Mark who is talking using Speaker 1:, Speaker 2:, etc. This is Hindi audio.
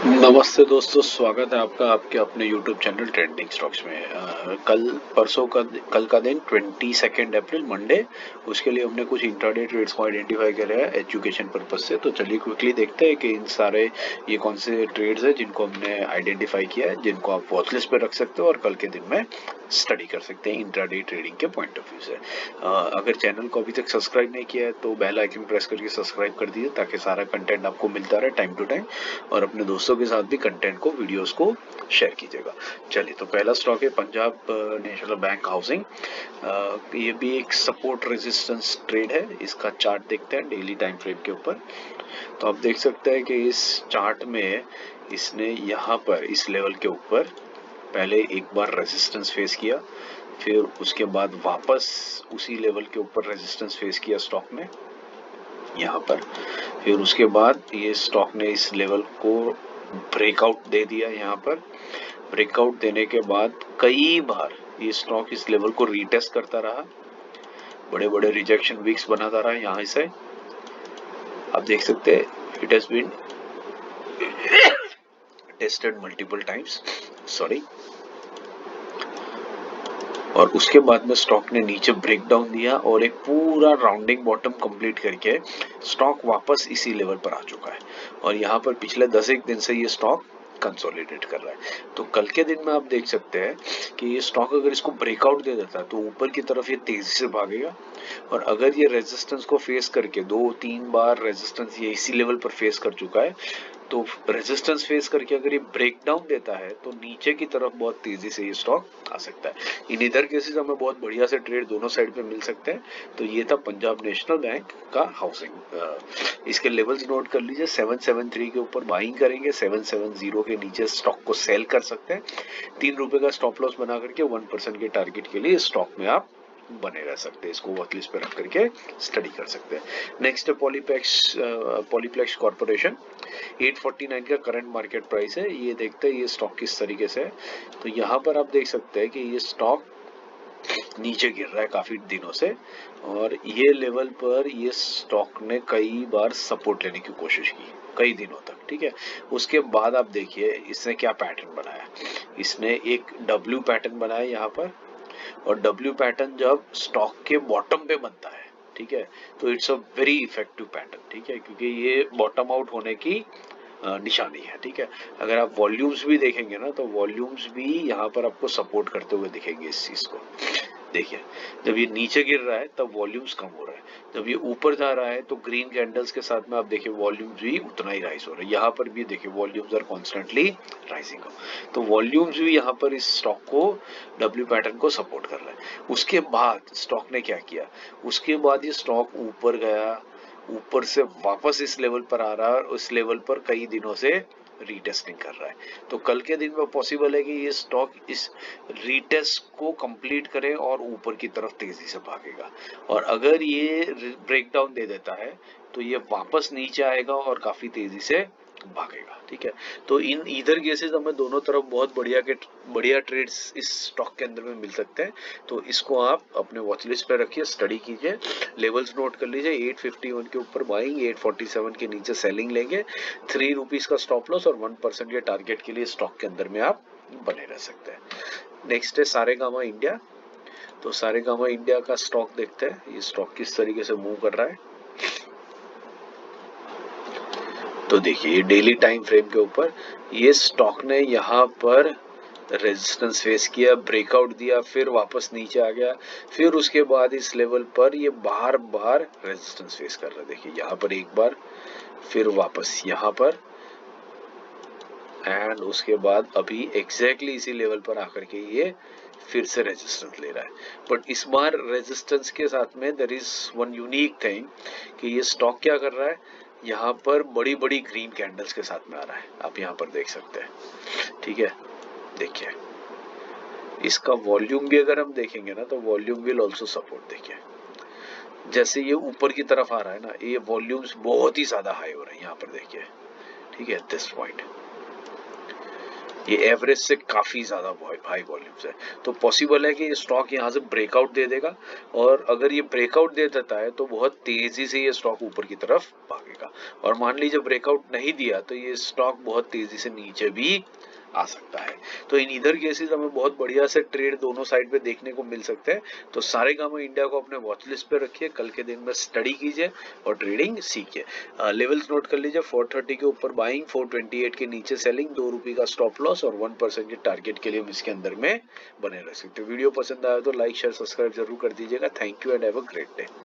Speaker 1: नमस्ते दोस्तों, स्वागत है आपका आपके अपने YouTube चैनल ट्रेंडिंग स्टॉक्स में। कल का दिन 22 अप्रैल मंडे। उसके लिए हमने कुछ इंट्राडे ट्रेड्स को आइडेंटिफाई करा है एजुकेशन पर्पज से। तो चलिए क्विकली देखते हैं कि इन सारे ये कौन से ट्रेड्स है जिनको हमने आइडेंटिफाई किया है, जिनको आप वॉच लिस्ट पे रख सकते हो और कल के दिन में स्टडी कर सकते हैं इंट्राडे ट्रेडिंग के पॉइंट ऑफ व्यू से। अगर चैनल को अभी तक सब्सक्राइब नहीं किया है तो बेल आइकन प्रेस करके सब्सक्राइब कर दीजिए ताकि सारा कंटेंट आपको मिलता रहे टाइम टू टाइम, और अपने दोस्तों के साथ भी कंटेंट को वीडियोस को शेयर कीजिएगा। चलिए, तो पहला स्टॉक है पंजाब नेशनल बैंक हाउसिंग। ये भी एक सपोर्ट रेजिस्टेंस ट्रेड है। इसका चार्ट देखते हैं डेली टाइम फ्रेम के ऊपर। तो आप देख सकते हैं कि इस चार्ट में इसने यहाँ पर इस लेवल के ऊपर पहले एक बार रेजिस्टेंस फेस किया, फिर उसके बाद वापस उसी लेवल के ऊपर रेजिस्टेंस फेस किया स्टॉक ने यहाँ पर। फिर उसके बाद ये स्टॉक ने इस लेवल को ब्रेकआउट दे दिया। यहाँ पर ब्रेकआउट देने के बाद कई बार ये स्टॉक इस लेवल को रीटेस्ट करता रहा, बड़े बड़े रिजेक्शन वीक्स बनाता रहा। यहाँ से आप देख सकते हैं it has been tested multiple times, sorry. और उसके बाद में स्टॉक ने नीचे ब्रेक डाउन दिया और एक पूरा राउंडिंग बॉटम कंप्लीट करके स्टॉक वापस इसी लेवल पर आ चुका है। और यहाँ पर पिछले 10 दिन से ये स्टॉक कंसोलिडेट कर रहा है। तो कल के दिन में आप देख सकते हैं कि ये स्टॉक अगर इसको ब्रेकआउट दे देता है तो ऊपर की तरफ ये तेजी से भागेगा, और अगर ये रेजिस्टेंस को फेस करके 2-3 बार रेजिस्टेंस ये इसी लेवल पर फेस कर चुका है, तो रेजिस्टेंस फेस करके अगर ये ब्रेक डाउन देता है तो नीचे की तरफ बहुत तेजी से ये स्टॉक आ सकता है। इन इधर केसेस हमें बहुत बढ़िया से ट्रेड दोनों साइड पे मिल सकते हैं। तो ये था पंजाब नेशनल बैंक का हाउसिंग। इसके लेवल्स नोट कर लीजिए। 773 के ऊपर बाइंग करेंगे, 770 के नीचे स्टॉक को सेल कर सकते हैं। ₹3 का स्टॉप लॉस बना करके 1% के टारगेट के लिए स्टॉक में आप बने रह सकते हैं। इसको वॉच लिस्ट पे रख करके स्टडी कर सकते हैं। नेक्स्ट है पॉलीप्लेक्स कॉर्पोरेशन। 849 का करंट मार्केट प्राइस है। ये देखते हैं ये स्टॉक किस तरीके से है। तो यहाँ पर आप देख सकते हैं कि ये स्टॉक नीचे गिर रहा है काफी दिनों से, और ये लेवल पर ये स्टॉक ने कई बार सपोर्ट लेने की कोशिश की कई दिनों तक, ठीक है। उसके बाद आप देखिए इसने क्या पैटर्न बनाया। इसने एक डब्ल्यू पैटर्न बनाया यहाँ पर, और डब्ल्यू पैटर्न जब स्टॉक के बॉटम पे बनता है, ठीक है, तो it's a very effective pattern, ठीक है, क्योंकि ये बॉटम आउट होने की निशानी है, ठीक है। अगर आप वॉल्यूम्स भी देखेंगे ना तो वॉल्यूम्स भी यहाँ पर आपको सपोर्ट करते हुए दिखेंगे इस चीज को। देखिए, जब ये नीचे गिर रहा है तब वॉल्यूम्स कम हो रहा है, जब ये ऊपर जा रहा है तो ग्रीन कैंडल्स के साथ में आप देखिए वॉल्यूम्स भी उतना ही राइज हो रहा है। यहाँ पर भी देखिए वॉल्यूम्स आर कॉन्स्टेंटली राइजिंग। तो वॉल्यूम्स भी यहाँ पर इस स्टॉक को डब्ल्यू पैटर्न को सपोर्ट कर रहा है। उसके बाद स्टॉक ने क्या किया, उसके बाद ये स्टॉक ऊपर गया, ऊपर से वापस इस लेवल पर आ रहा है, और उस लेवल पर कई दिनों से रीटेस्टिंग कर रहा है। तो कल के दिन में पॉसिबल है कि ये स्टॉक इस रीटेस्ट को कंप्लीट करे और ऊपर की तरफ तेजी से भागेगा, और अगर ये ब्रेकडाउन दे देता है तो ये वापस नीचे आएगा और काफी तेजी से भागेगा, ठीक है। तो इन इधर केसेस हमें दोनों तरफ बहुत बढ़िया ट्रेड्स इस स्टॉक के अंदर में मिल सकते हैं। तो इसको आप अपने वॉच लिस्ट पे रखिए, स्टडी कीजिए, लेवल्स नोट कर लीजिए। 851 के ऊपर बाइंग, 847 के नीचे सेलिंग लेंगे। ₹3 का स्टॉप लॉस और 1% के टारगेट के लिए स्टॉक के अंदर में आप बने रह सकते हैं। नेक्स्ट है सारेगामा इंडिया। तो सारेगामा इंडिया का स्टॉक देखते हैं, ये स्टॉक किस तरीके से मूव कर रहा है। तो देखिए ये डेली टाइम फ्रेम के ऊपर ये स्टॉक ने यहाँ पर रेजिस्टेंस फेस किया, ब्रेकआउट दिया, फिर वापस नीचे आ गया, फिर उसके बाद इस लेवल पर ये बार बार रेजिस्टेंस फेस कर रहा है। देखिए यहाँ पर एक बार, फिर वापस यहाँ पर, एंड उसके बाद अभी एग्जैक्टली इसी लेवल पर आकर के ये फिर से रेजिस्टेंस ले रहा है। बट इस बार रेजिस्टेंस के साथ में there is one unique thing कि ये स्टॉक क्या कर रहा है, यहाँ पर बड़ी बड़ी ग्रीन कैंडल्स के साथ में आ रहा है। आप यहाँ पर देख सकते हैं, ठीक है। देखिए इसका वॉल्यूम भी अगर हम देखेंगे ना तो वॉल्यूम विल ऑल्सो सपोर्ट। देखिए जैसे ये ऊपर की तरफ आ रहा है ना, ये वॉल्यूम्स बहुत ही ज्यादा हाई हो रहे हैं यहाँ पर, देखिए, ठीक है, दिस पॉइंट। ये एवरेज से काफी ज्यादा हाई वॉल्यूम्स है, तो पॉसिबल है कि ये स्टॉक यहाँ से ब्रेकआउट दे देगा, और अगर ये ब्रेकआउट दे देता है तो बहुत तेजी से ये स्टॉक ऊपर की तरफ भागेगा, और मान लीजिए ब्रेकआउट नहीं दिया तो ये स्टॉक बहुत तेजी से नीचे भी आ सकता है। तो इन इधर केसेस हमें बहुत बढ़िया से ट्रेड दोनों साइड पे देखने को मिल सकते हैं। तो सारे काम इंडिया को अपने वॉच लिस्ट पे रखिए, कल के दिन में स्टडी कीजिए और ट्रेडिंग सीखिए। लेवल्स नोट कर लीजिए, 430 के ऊपर बाइंग, 428 के नीचे सेलिंग, ₹2 का स्टॉप लॉस और 1% के टारगेट के लिए हम इसके अंदर में बने रह सकते हैं। वीडियो पसंद आया तो लाइक शेयर सब्सक्राइब जरूर कर दीजिएगा। Thank you and have a great day.